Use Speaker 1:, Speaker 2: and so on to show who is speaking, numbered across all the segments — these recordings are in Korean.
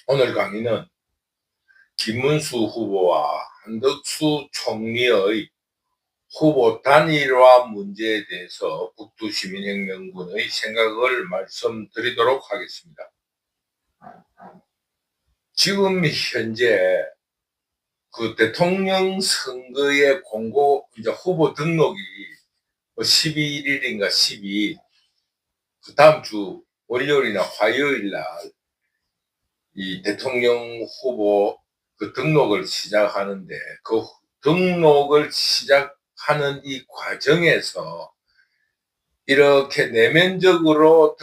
Speaker 1: 오늘 강의는 김문수 후보와 한덕수 총리의 후보 단일화 문제에 대해서 북두시민혁명군의 생각을 말씀드리도록 하겠습니다. 지금 현재 그 대통령 선거의 이제 후보 등록이 11일인가 12일, 그 다음 주 월요일이나 화요일 날 이 대통령 후보 그 등록을 시작하는데, 그 등록을 시작하는 이 과정에서 이렇게 내면적으로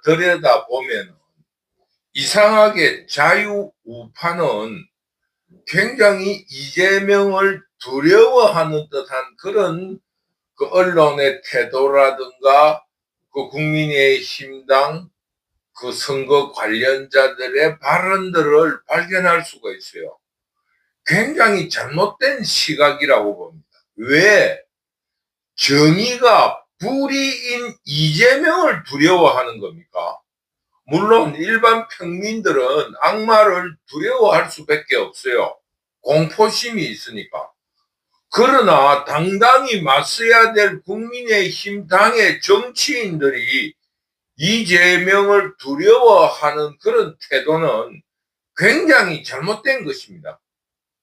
Speaker 1: 들여다보면 이상하게 자유우파는 굉장히 이재명을 두려워하는 듯한 그런 그 언론의 태도라든가 그 국민의힘당 그 선거 관련자들의 발언들을 발견할 수가 있어요. 굉장히 잘못된 시각이라고 봅니다. 왜 정의가 불의인 이재명을 두려워하는 겁니까? 물론 일반 평민들은 악마를 두려워할 수밖에 없어요. 공포심이 있으니까. 그러나 당당히 맞서야 될 국민의힘 당의 정치인들이 이재명을 두려워하는 그런 태도는 굉장히 잘못된 것입니다.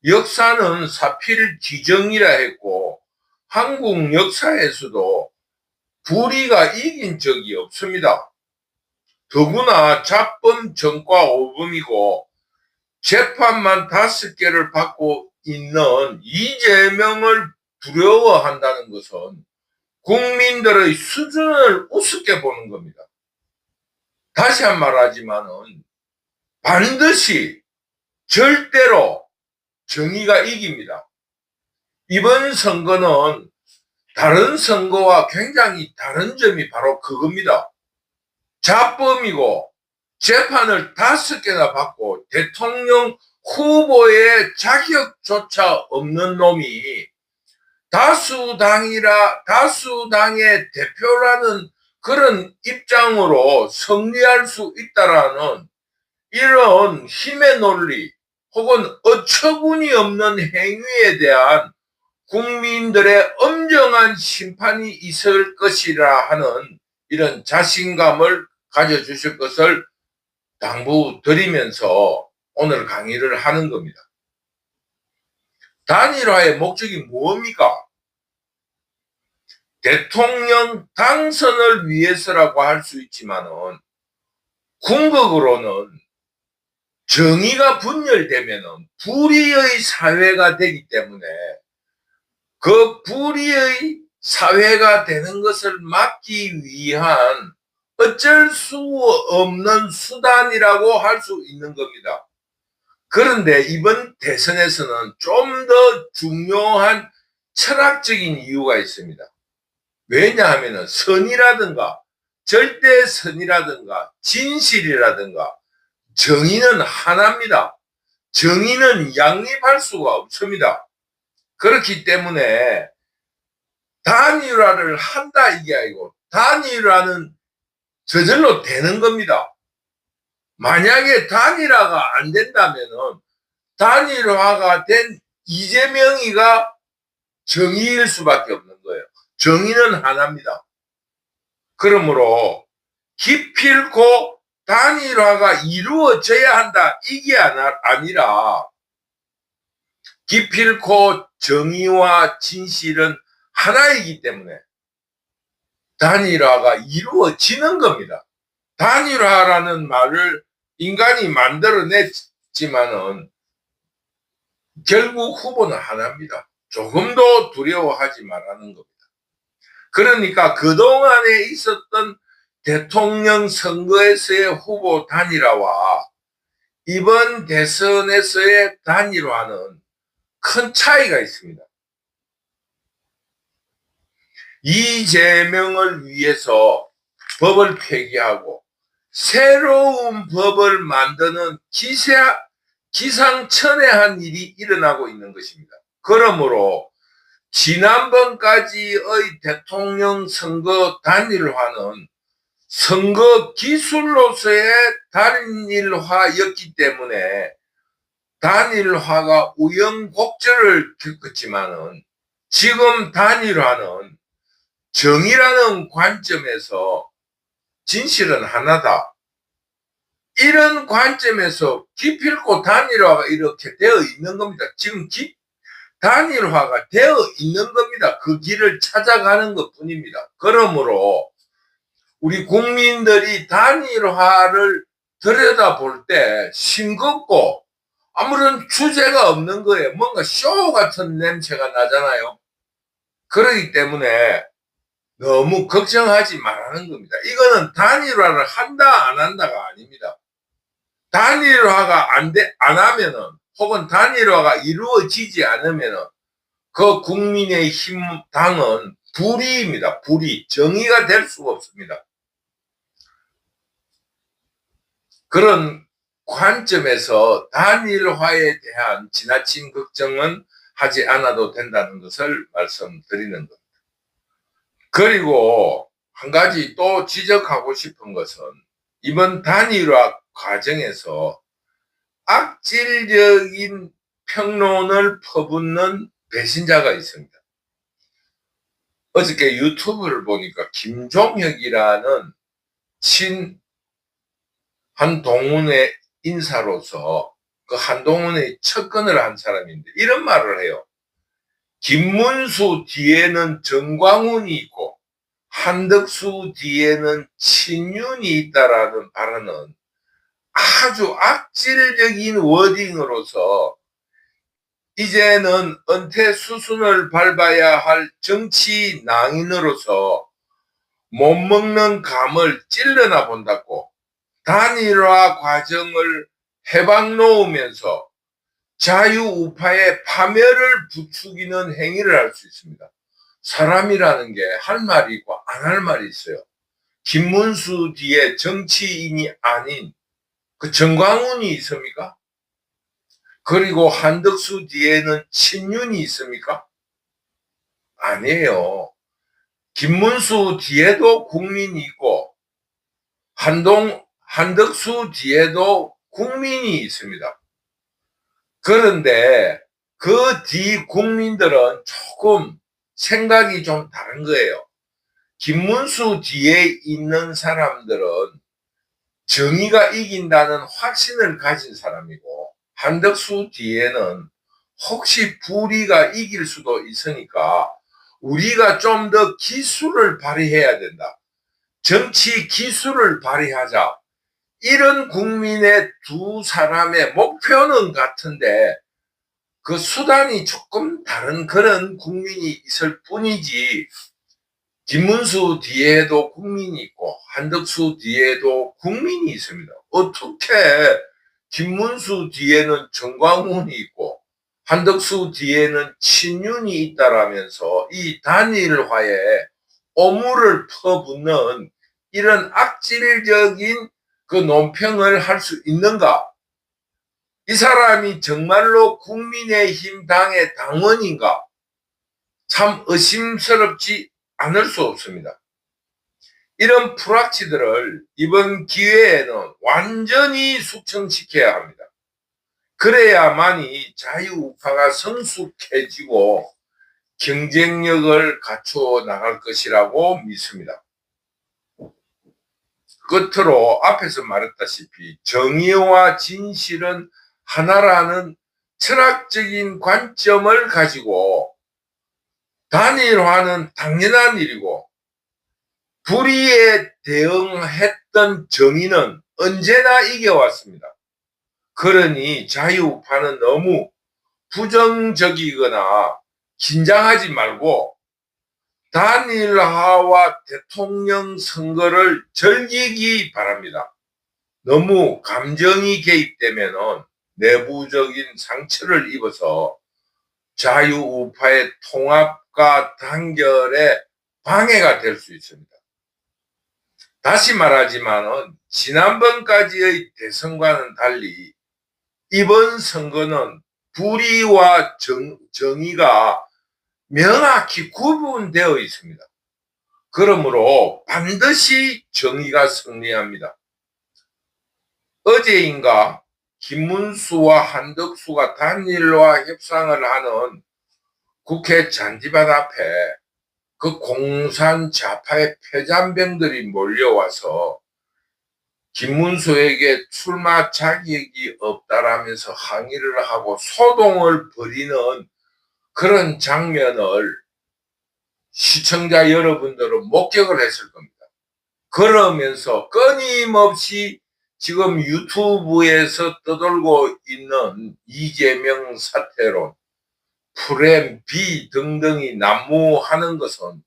Speaker 1: 역사는 사필귀정이라 했고 한국 역사에서도 불의가 이긴 적이 없습니다. 더구나 잡범 전과 오범이고 재판만 5개를 받고 있는 이재명을 두려워한다는 것은 국민들의 수준을 우습게 보는 겁니다. 다시 한 말 하지만은 반드시 절대로 정의가 이깁니다. 이번 선거는 다른 선거와 굉장히 다른 점이 바로 그겁니다. 잡범이고 재판을 5개나 받고 대통령 후보의 자격조차 없는 놈이 다수당의 대표라는 그런 입장으로 승리할 수 있다라는 이런 힘의 논리 혹은 어처구니 없는 행위에 대한 국민들의 엄정한 심판이 있을 것이라 하는 이런 자신감을 가져주실 것을 당부드리면서 오늘 강의를 하는 겁니다. 단일화의 목적이 뭡니까? 대통령 당선을 위해서라고 할 수 있지만은 궁극으로는 정의가 분열되면은 불의의 사회가 되기 때문에 그 불의의 사회가 되는 것을 막기 위한 어쩔 수 없는 수단이라고 할 수 있는 겁니다. 그런데 이번 대선에서는 좀 더 중요한 철학적인 이유가 있습니다. 왜냐하면 선이라든가 절대선이라든가 진실이라든가 정의는 하나입니다. 정의는 양립할 수가 없습니다. 그렇기 때문에 단일화를 한다 이게 아니고 단일화는 저절로 되는 겁니다. 만약에 단일화가 안 된다면은 단일화가 된 이재명이가 정의일 수밖에 없는 거예요. 정의는 하나입니다. 그러므로 기필코 단일화가 이루어져야 한다 이게 아니라 기필코 정의와 진실은 하나이기 때문에 단일화가 이루어지는 겁니다. 단일화라는 말을 인간이 만들어냈지만은 결국 후보는 하나입니다. 조금도 두려워하지 말라는 겁니다. 그러니까 그동안에 있었던 대통령 선거에서의 후보 단일화와 이번 대선에서의 단일화는 큰 차이가 있습니다. 이재명을 위해서 법을 폐기하고 새로운 법을 만드는 기상천외한 일이 일어나고 있는 것입니다. 그러므로 지난번까지의 대통령 선거 단일화는 선거 기술로서의 단일화였기 때문에 단일화가 우여곡절을 겪었지만은 지금 단일화는 정의라는 관점에서 진실은 하나다. 이런 관점에서 기필코 단일화가 이렇게 되어 있는 겁니다. 지금 단일화가 되어 있는 겁니다. 그 길을 찾아가는 것 뿐입니다. 그러므로 우리 국민들이 단일화를 들여다볼 때 싱겁고 아무런 주제가 없는 거예요. 뭔가 쇼 같은 냄새가 나잖아요. 그러기 때문에 너무 걱정하지 말라는 겁니다. 이거는 단일화를 한다 안 한다가 아닙니다. 단일화가 안 하면은 혹은 단일화가 이루어지지 않으면은 그 국민의힘 당은 불의입니다. 불의. 정의가 될 수가 없습니다. 그런 관점에서 단일화에 대한 지나친 걱정은 하지 않아도 된다는 것을 말씀드리는 겁니다. 그리고 한 가지 또 지적하고 싶은 것은 이번 단일화 과정에서 악질적인 평론을 퍼붓는 배신자가 있습니다. 어저께 유튜브를 보니까 김종혁이라는 한동훈의 인사로서 그 한동훈의 측근을 한 사람인데 이런 말을 해요. 김문수 뒤에는 정광훈이 있고 한덕수 뒤에는 친윤이 있다라는 발언은 아주 악질적인 워딩으로서 이제는 은퇴 수순을 밟아야 할 정치 낭인으로서 못 먹는 감을 찔러나 본다고 단일화 과정을 해박 놓으면서 자유우파의 파멸을 부추기는 행위를 할 수 있습니다. 사람이라는 게 할 말이 있고 안 할 말이 있어요. 김문수 뒤에 정치인이 아닌 그 정광훈이 있습니까? 그리고 한덕수 뒤에는 친윤이 있습니까? 아니에요. 김문수 뒤에도 국민이 있고 한덕수 뒤에도 국민이 있습니다. 그런데 그 뒤 국민들은 조금 생각이 좀 다른 거예요. 김문수 뒤에 있는 사람들은 정의가 이긴다는 확신을 가진 사람이고 한덕수 뒤에는 혹시 불의가 이길 수도 있으니까 우리가 좀 더 기술을 발휘해야 된다. 정치 기술을 발휘하자. 이런 국민의 두 사람의 목표는 같은데 그 수단이 조금 다른 그런 국민이 있을 뿐이지 김문수 뒤에도 국민이 있고 한덕수 뒤에도 국민이 있습니다. 어떻게 김문수 뒤에는 정광훈이 있고 한덕수 뒤에는 친윤이 있다라면서 이 단일화에 오물을 퍼붓는 이런 악질적인 그 논평을 할 수 있는가? 이 사람이 정말로 국민의힘 당의 당원인가? 참 의심스럽지 않을 수 없습니다. 이런 불확치들을 이번 기회에는 완전히 숙청시켜야 합니다. 그래야만이 자유우파가 성숙해지고 경쟁력을 갖추어 나갈 것이라고 믿습니다. 끝으로 앞에서 말했다시피 정의와 진실은 하나라는 철학적인 관점을 가지고 단일화는 당연한 일이고 불의에 대응했던 정의는 언제나 이겨왔습니다. 그러니 자유우파는 너무 부정적이거나 긴장하지 말고 단일화와 대통령 선거를 즐기기 바랍니다. 너무 감정이 개입되면 내부적인 상처를 입어서 자유우파의 통합과 단결에 방해가 될 수 있습니다. 다시 말하지만은 지난번까지의 대선과는 달리 이번 선거는 불의와 정의가 명확히 구분되어 있습니다. 그러므로 반드시 정의가 승리합니다. 어제인가 김문수와 한덕수가 단일화 협상을 하는 국회 잔디밭 앞에 그 공산 좌파의 폐잔병들이 몰려와서 김문수에게 출마 자격이 없다라면서 항의를 하고 소동을 벌이는 그런 장면을 시청자 여러분들은 목격을 했을 겁니다. 그러면서 끊임없이 지금 유튜브에서 떠돌고 있는 이재명 사태론, 프렘, 비 등등이 난무하는 것은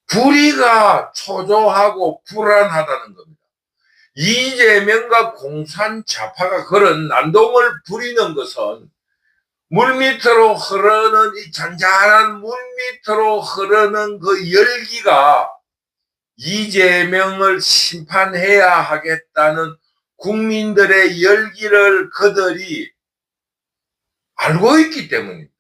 Speaker 1: 불의가 초조하고 불안하다는 겁니다. 이재명과 공산 좌파가 그런 난동을 부리는 것은 물밑으로 흐르는 이 잔잔한 물밑으로 흐르는 그 열기가 이재명을 심판해야 하겠다는 국민들의 열기를 그들이 알고 있기 때문입니다.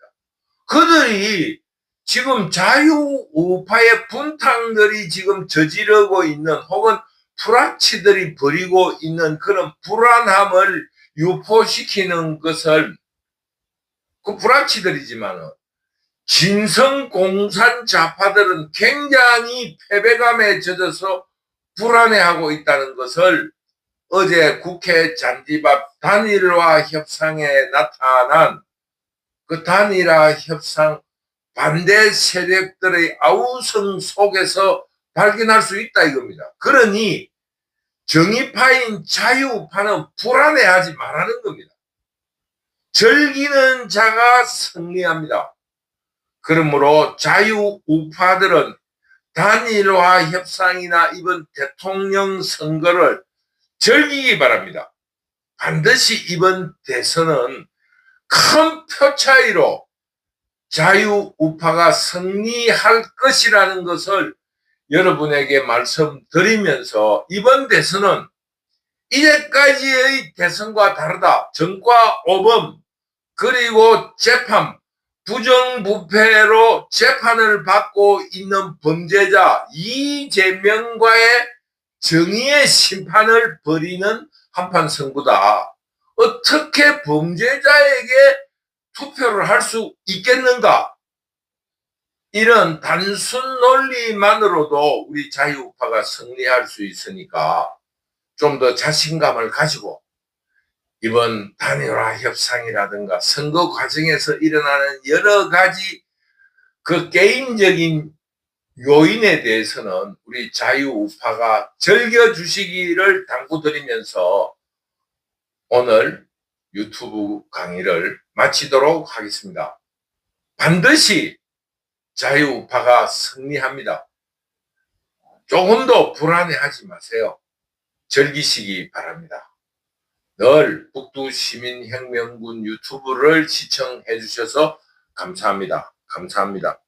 Speaker 1: 그들이 지금 자유우파의 분탕들이 지금 저지르고 있는 혹은 프락치들이 벌이고 있는 그런 불안함을 유포시키는 것을 그 불합치들이지만 진성 공산 좌파들은 굉장히 패배감에 젖어서 불안해하고 있다는 것을 어제 국회 잔디밭 단일화 협상에 나타난 그 단일화 협상 반대 세력들의 아우성 속에서 발견할 수 있다 이겁니다. 그러니 정의파인 자유파는 불안해하지 말라는 겁니다. 즐기는 자가 승리합니다. 그러므로 자유우파들은 단일화 협상이나 이번 대통령 선거를 즐기기 바랍니다. 반드시 이번 대선은 큰 표 차이로 자유우파가 승리할 것이라는 것을 여러분에게 말씀드리면서 이번 대선은 이제까지의 대선과 다르다. 정과 오범 그리고 재판, 부정부패로 재판을 받고 있는 범죄자 이재명과의 정의의 심판을 벌이는 한판 승부다. 어떻게 범죄자에게 투표를 할 수 있겠는가? 이런 단순 논리만으로도 우리 자유우파가 승리할 수 있으니까 좀 더 자신감을 가지고 이번 단일화 협상이라든가 선거 과정에서 일어나는 여러 가지 그 개인적인 요인에 대해서는 우리 자유우파가 즐겨주시기를 당부드리면서 오늘 유튜브 강의를 마치도록 하겠습니다. 반드시 자유우파가 승리합니다. 조금도 불안해하지 마세요. 즐기시기 바랍니다. 늘 북두시민혁명군 유튜브를 시청해 주셔서 감사합니다. 감사합니다.